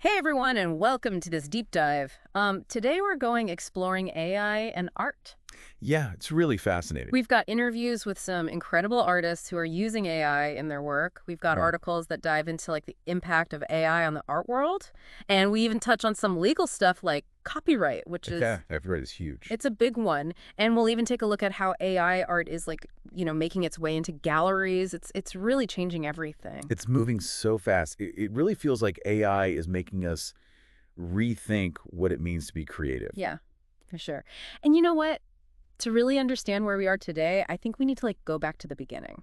Hey everyone, and welcome to this deep dive. Today we're going exploring AI and art. Yeah, it's really fascinating. We've got interviews with some incredible artists who are using AI in their work. We've got Right. articles that dive into the impact of AI on the art world, and we even touch on some legal stuff like copyright, which Yeah, is everybody is huge. it's a big one. And we'll even take a look at how AI art is making its way into galleries. It's really changing everything. It's moving so fast. It really feels like AI is making us rethink what it means to be creative. Yeah, for sure. And you know what? To really understand where we are today, I think we need to go back to the beginning.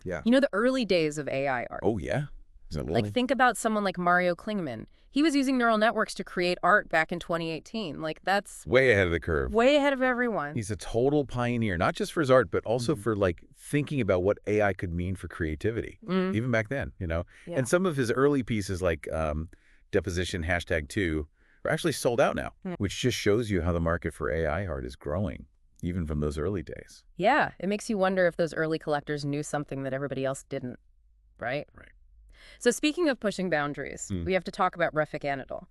Yeah. You know, the early days of AI art. Oh, yeah? Is that really? Think about someone like Mario Klingman. He was using neural networks to create art back in 2018. That's Way ahead of the curve. way ahead of everyone. He's a total pioneer, not just for his art, but also for thinking about what AI could mean for creativity, Mm, even back then. yeah. And some of his early pieces like Deposition #2 are actually sold out now, Mm. which just shows you how the market for AI art is growing, even from those early days. Yeah, it makes you wonder if those early collectors knew something that everybody else didn't, right? Right. So speaking of pushing boundaries, Mm. we have to talk about Refik.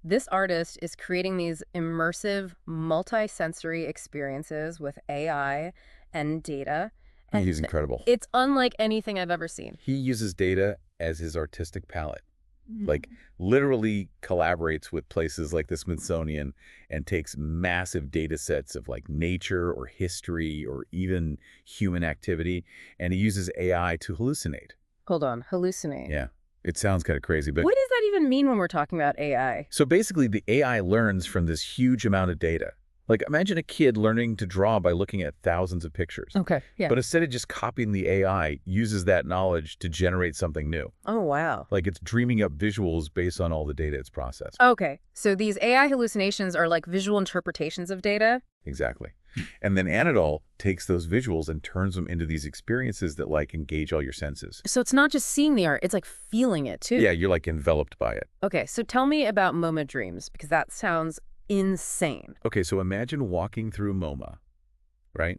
This artist is creating these immersive, multi-sensory experiences with AI and data. And He's incredible. it's unlike anything I've ever seen. He uses data as his artistic palette, Mhm. literally collaborates with places like the Smithsonian and takes massive data sets of nature or history or even human activity, and he uses AI to hallucinate. Hold on, hallucinate. Yeah, it sounds kind of crazy, but What does that even mean when we're talking about AI? so basically the AI learns from this huge amount of data. Imagine a kid learning to draw by looking at thousands of pictures. Okay, yeah. But instead of just copying the AI, uses that knowledge to generate something new. Oh, wow. It's dreaming up visuals based on all the data it's processed. Okay, so these AI hallucinations are like visual interpretations of data? Exactly. And then Anadol takes those visuals and turns them into these experiences that engage all your senses. So it's not just seeing the art, it's like feeling it too. Yeah, you're enveloped by it. Okay, so tell me about MoMA Dreams, because that sounds insane. Okay, so imagine walking through MoMA, right?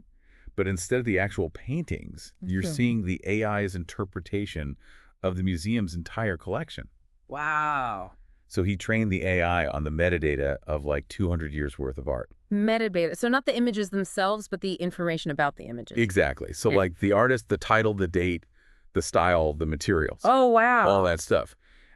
But instead of the actual paintings, you're Okay. seeing the AI's interpretation of the museum's entire collection. Wow. So he trained the AI on the metadata of 200 years worth of art. Metadata. So not the images themselves, but the information about the images. Exactly. So Yeah. the artist, the title, the date, the style, the materials, Oh, wow. all that stuff.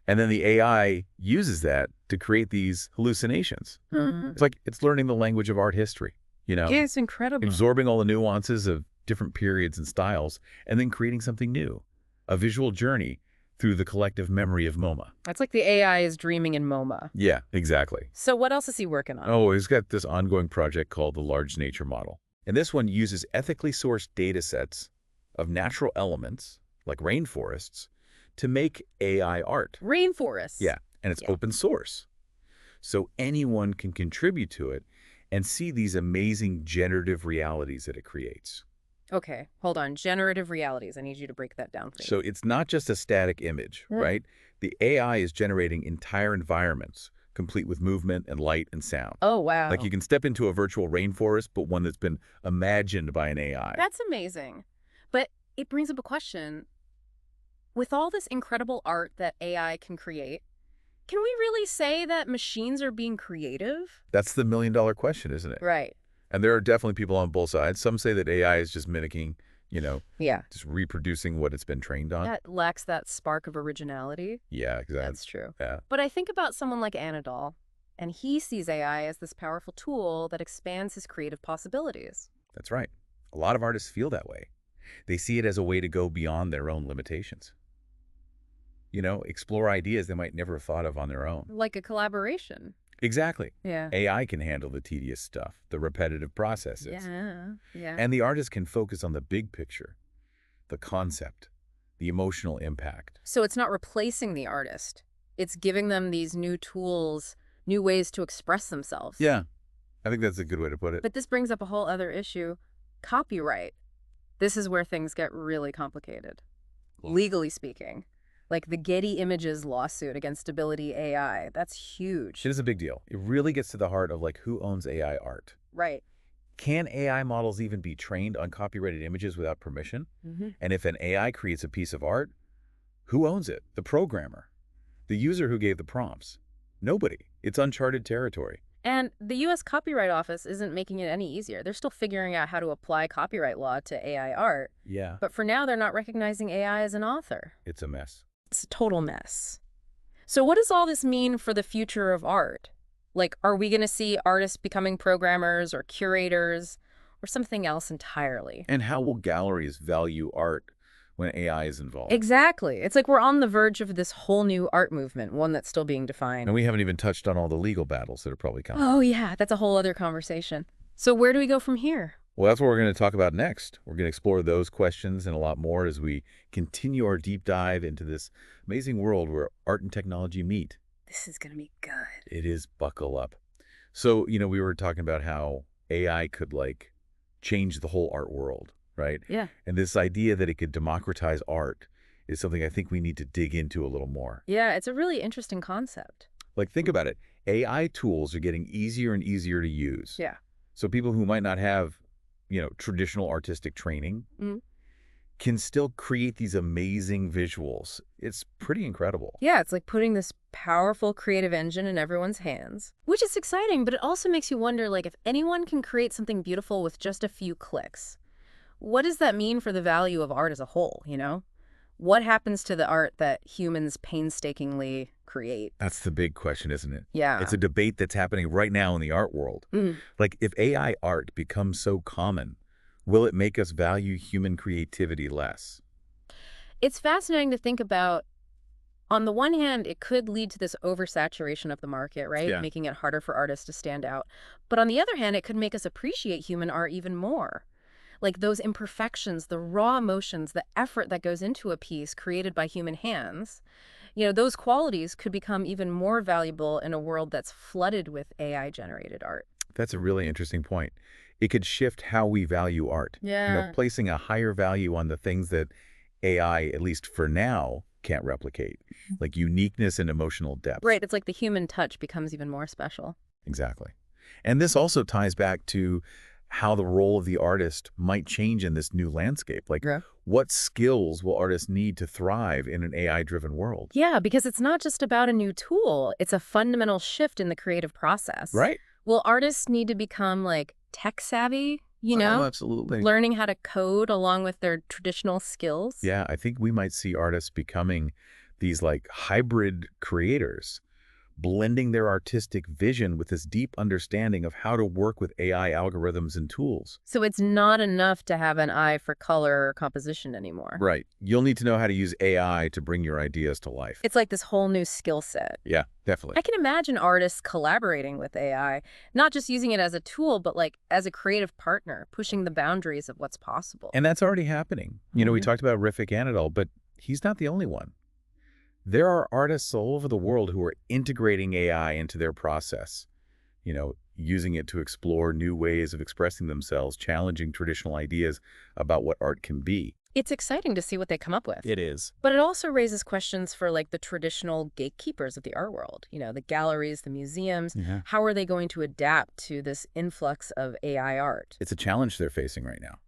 And then the AI uses that to create these hallucinations. Mhm. It's learning the language of art history, It's incredible. absorbing all the nuances of different periods and styles, and then creating something new, a visual journey through the collective memory of MoMA. That's like the AI is dreaming in MoMA. Yeah, exactly. So what else is he working on? Oh, he's got this ongoing project called the Large Nature Model. And this one uses ethically sourced data sets of natural elements, like rainforests, to make AI art. Rainforests. Yeah, and it's Yeah. open source. So anyone can contribute to it and see these amazing generative realities that it creates. Okay, hold on. Generative realities. I need you to break that down for me. So it's not just a static image, Mm. right? The AI is generating entire environments, complete with movement and light and sound. Oh, wow. You can step into a virtual rainforest, but one that's been imagined by an AI. That's amazing. But it brings up a question. With all this incredible art that AI can create, can we really say that machines are being creative? That's the million-dollar question, isn't it? Right. And there are definitely people on both sides. Some say that AI is just mimicking, Yeah. just reproducing what it's been trained on. That lacks that spark of originality. Yeah, exactly. That's true. Yeah. But I think about someone like Anadol, and he sees AI as this powerful tool that expands his creative possibilities. That's right. A lot of artists feel that way. They see it as a way to go beyond their own limitations. Explore ideas they might never have thought of on their own. Like a collaboration. Exactly. Yeah. AI can handle the tedious stuff, the repetitive processes. Yeah. And the artist can focus on the big picture, the concept, the emotional impact. So it's not replacing the artist. It's giving them these new tools, new ways to express themselves. Yeah, I think that's a good way to put it. But this brings up a whole other issue. Copyright. This is where things get really complicated. Legally speaking. Like the Getty Images lawsuit against Stability AI. That's huge. It is a big deal. It really gets to the heart of who owns AI art. Right. Can AI models even be trained on copyrighted images without permission? Mm-hmm. And if an AI creates a piece of art, who owns it? The programmer, the user who gave the prompts. Nobody. It's uncharted territory. And the U.S. Copyright Office isn't making it any easier. They're still figuring out how to apply copyright law to AI art. Yeah. But for now, they're not recognizing AI as an author. It's a mess. It's a total mess. So what does all this mean for the future of art? Like, are we going to see artists becoming programmers or curators or something else entirely? And how will galleries value art when AI is involved? Exactly. It's like we're on the verge of this whole new art movement, one that's still being defined. And we haven't even touched on all the legal battles that are probably coming. Oh, yeah, that's a whole other conversation. So where do we go from here? Well, that's what we're going to talk about next. We're going to explore those questions and a lot more as we continue our deep dive into this amazing world where art and technology meet. This is going to be good. It is. Buckle up. So, we were talking about how AI could, change the whole art world, right? Yeah. And this idea that it could democratize art is something I think we need to dig into a little more. Yeah, it's a really interesting concept. Think about it. AI tools are getting easier and easier to use. Yeah. So people who might not have, traditional artistic training can still create these amazing visuals. It's pretty incredible. Yeah, it's like putting this powerful creative engine in everyone's hands, which is exciting, but it also makes you wonder, if anyone can create something beautiful with just a few clicks, what does that mean for the value of art as a whole, What happens to the art that humans painstakingly create? That's the big question, isn't it? Yeah. It's a debate that's happening right now in the art world. If AI art becomes so common, will it make us value human creativity less? It's fascinating to think about. On the one hand, it could lead to this oversaturation of the market, right? Yeah. Making it harder for artists to stand out. But on the other hand, it could make us appreciate human art even more. Like those imperfections, the raw emotions, the effort that goes into a piece created by human hands, those qualities could become even more valuable in a world that's flooded with AI-generated art. That's a really interesting point. It could shift how we value art. Yeah. Placing a higher value on the things that AI, at least for now, can't replicate, like uniqueness and emotional depth. Right. It's like the human touch becomes even more special. Exactly. And this also ties back to how the role of the artist might change in this new landscape. Yeah. What skills will artists need to thrive in an AI-driven world? Yeah, because it's not just about a new tool. It's a fundamental shift in the creative process. Right. Will artists need to become tech savvy, Oh, absolutely. learning how to code along with their traditional skills? Yeah, I think we might see artists becoming these hybrid creators, blending their artistic vision with this deep understanding of how to work with AI algorithms and tools. So it's not enough to have an eye for color or composition anymore. Right. You'll need to know how to use AI to bring your ideas to life. It's like this whole new skill set. Yeah, definitely. I can imagine artists collaborating with AI, not just using it as a tool, but as a creative partner, pushing the boundaries of what's possible. And that's already happening. We talked about Redefining, but he's not the only one. There are artists all over the world who are integrating AI into their process, using it to explore new ways of expressing themselves, challenging traditional ideas about what art can be. It's exciting to see what they come up with. It is. But it also raises questions for the traditional gatekeepers of the art world, the galleries, the museums. Yeah. How are they going to adapt to this influx of AI art? It's a challenge they're facing right now.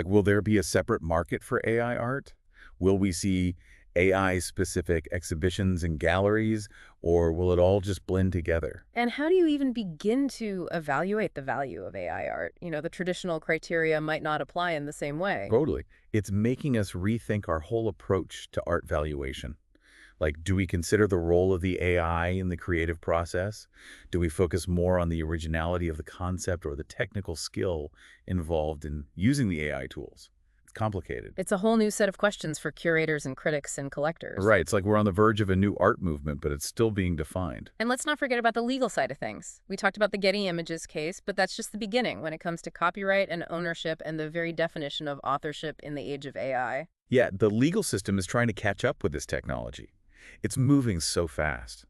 Will there be a separate market for AI art? Will we see AI-specific exhibitions and galleries, or will it all just blend together? And how do you even begin to evaluate the value of AI art? The traditional criteria might not apply in the same way. Totally. It's making us rethink our whole approach to art valuation. Do we consider the role of the AI in the creative process? Do we focus more on the originality of the concept or the technical skill involved in using the AI tools? It's complicated. It's a whole new set of questions for curators and critics and collectors. Right. It's like we're on the verge of a new art movement, but it's still being defined. And let's not forget about the legal side of things. We talked about the Getty Images case, but that's just the beginning when it comes to copyright and ownership and the very definition of authorship in the age of AI. Yeah, the legal system is trying to catch up with this technology. It's moving so fast.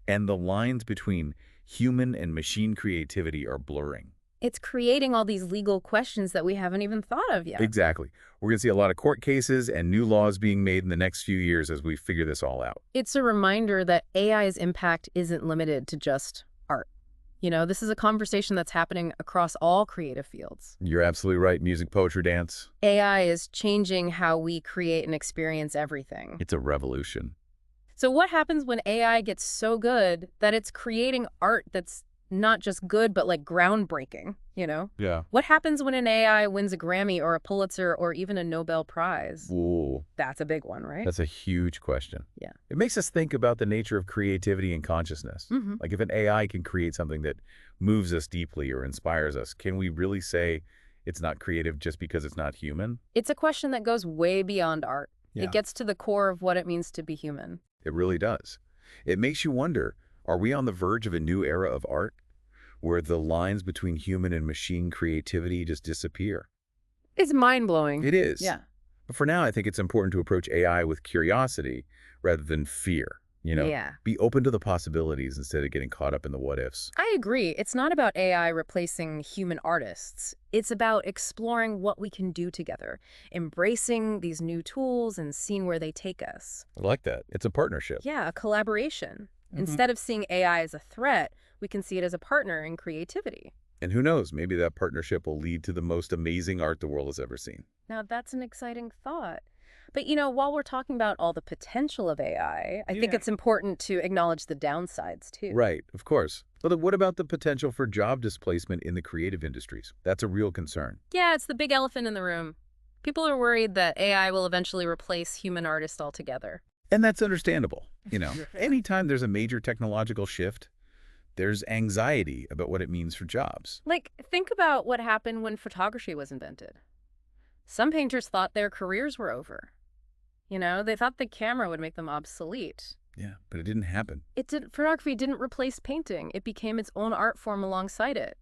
And the lines between human and machine creativity are blurring. It's creating all these legal questions that we haven't even thought of yet. Exactly. We're going to see a lot of court cases and new laws being made in the next few years as we figure this all out. It's a reminder that AI's impact isn't limited to just art. This is a conversation that's happening across all creative fields. You're absolutely right. Music, poetry, dance. AI is changing how we create and experience everything. It's a revolution. So what happens when AI gets so good that it's creating art that's not just good, but like groundbreaking, you know? Yeah. What happens when an AI wins a Grammy or a Pulitzer or even a Nobel Prize? Ooh, That's a big one, right? that's a huge question. Yeah. It makes us think about the nature of creativity and consciousness. Hmm. Like if an AI can create something that moves us deeply or inspires us, can we really say it's not creative just because it's not human? It's a question that goes way beyond art. It Yeah. gets to the core of what it means to be human. It really does. It makes you wonder, are we on the verge of a new era of art where the lines between human and machine creativity just disappear? It's mind-blowing. It is. Yeah. But for now, I think it's important to approach AI with curiosity rather than fear. Yeah. Be open to the possibilities instead of getting caught up in the what ifs. I agree. It's not about AI replacing human artists. It's about exploring what we can do together, embracing these new tools and seeing where they take us. I like that. It's a partnership. Yeah, a collaboration. Mhm. Instead of seeing AI as a threat, we can see it as a partner in creativity. And who knows, maybe that partnership will lead to the most amazing art the world has ever seen. Now, that's an exciting thought. But, while we're talking about all the potential of AI, I think Yeah. it's important to acknowledge the downsides, too. Right, of course. But what about the potential for job displacement in the creative industries? That's a real concern. Yeah, it's the big elephant in the room. People are worried that AI will eventually replace human artists altogether. And that's understandable. Anytime there's a major technological shift, there's anxiety about what it means for jobs. Like, think about what happened when photography was invented. Some painters thought their careers were over. They thought the camera would make them obsolete. Yeah, but it didn't happen. Photography didn't replace painting. It became its own art form alongside it.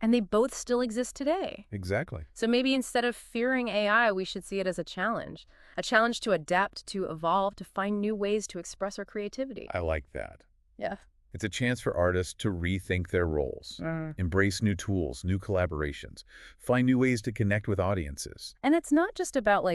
And they both still exist today. Exactly. So maybe instead of fearing AI, we should see it as a challenge to adapt, to evolve, to find new ways to express our creativity. I like that. Yeah. It's a chance for artists to rethink their roles, embrace new tools, new collaborations, find new ways to connect with audiences. And it's not just about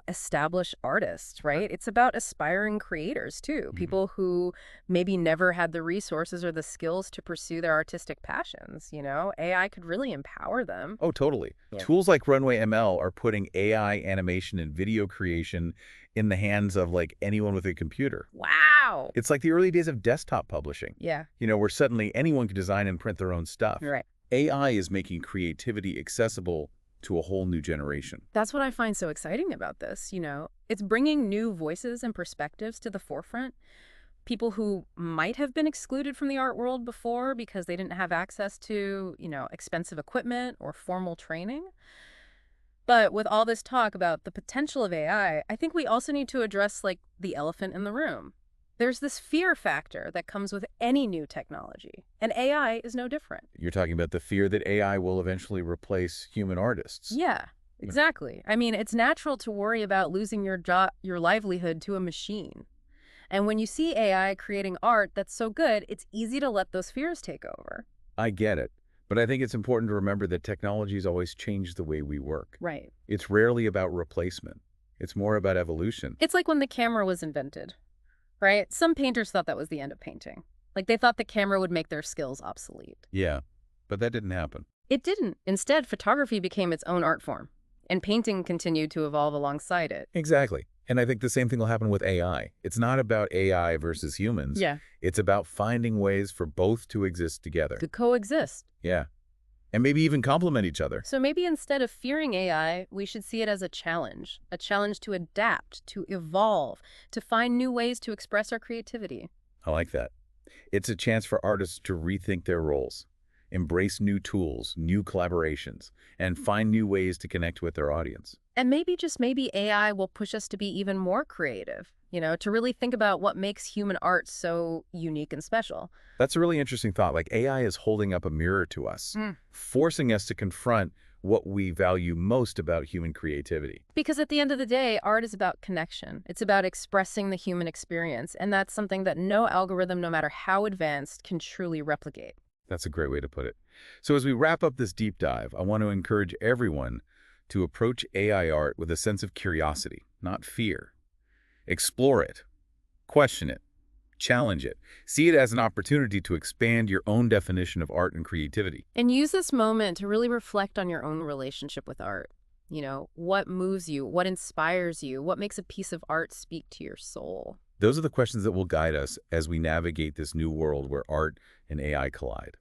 established artists, right? It's about aspiring creators too. People who maybe never had the resources or the skills to pursue their artistic passions, AI could really empower them. Oh, totally. Yeah. Tools like Runway ML are putting AI animation and video creation in the hands of anyone with a computer. Wow. It's like the early days of desktop publishing, Yeah. where suddenly anyone could design and print their own stuff. Right. AI is making creativity accessible to a whole new generation. That's what I find so exciting about this, It's bringing new voices and perspectives to the forefront. People who might have been excluded from the art world before because they didn't have access to, expensive equipment or formal training. But with all this talk about the potential of AI, I think we also need to address the elephant in the room. There's this fear factor that comes with any new technology, and AI is no different. You're talking about the fear that AI will eventually replace human artists. Yeah, exactly. I mean, it's natural to worry about losing your job, your livelihood to a machine. And when you see AI creating art that's so good, it's easy to let those fears take over. I get it. But I think it's important to remember that technology's always changed the way we work. Right. It's rarely about replacement. It's more about evolution. It's like when the camera was invented, right? Some painters thought that was the end of painting. They thought the camera would make their skills obsolete. Yeah, but that didn't happen. It didn't. Instead, photography became its own art form, and painting continued to evolve alongside it. Exactly. And I think the same thing will happen with AI. It's not about AI versus humans. Yeah. It's about finding ways for both to exist together. To coexist. Yeah. And maybe even complement each other. So maybe instead of fearing AI, we should see it as a challenge to adapt, to evolve, to find new ways to express our creativity. I like that. It's a chance for artists to rethink their roles, embrace new tools, new collaborations, and find new ways to connect with their audience. And maybe, just maybe, AI will push us to be even more creative, to really think about what makes human art so unique and special. That's a really interesting thought. AI is holding up a mirror to us, forcing us to confront what we value most about human creativity. Because at the end of the day, art is about connection. It's about expressing the human experience, and that's something that no algorithm, no matter how advanced, can truly replicate. That's a great way to put it. So as we wrap up this deep dive, I want to encourage everyone to approach AI art with a sense of curiosity, not fear. Explore it, question it, challenge it. See it as an opportunity to expand your own definition of art and creativity. And use this moment to really reflect on your own relationship with art. What moves you, what inspires you, what makes a piece of art speak to your soul. Those are the questions that will guide us as we navigate this new world where art and AI collide.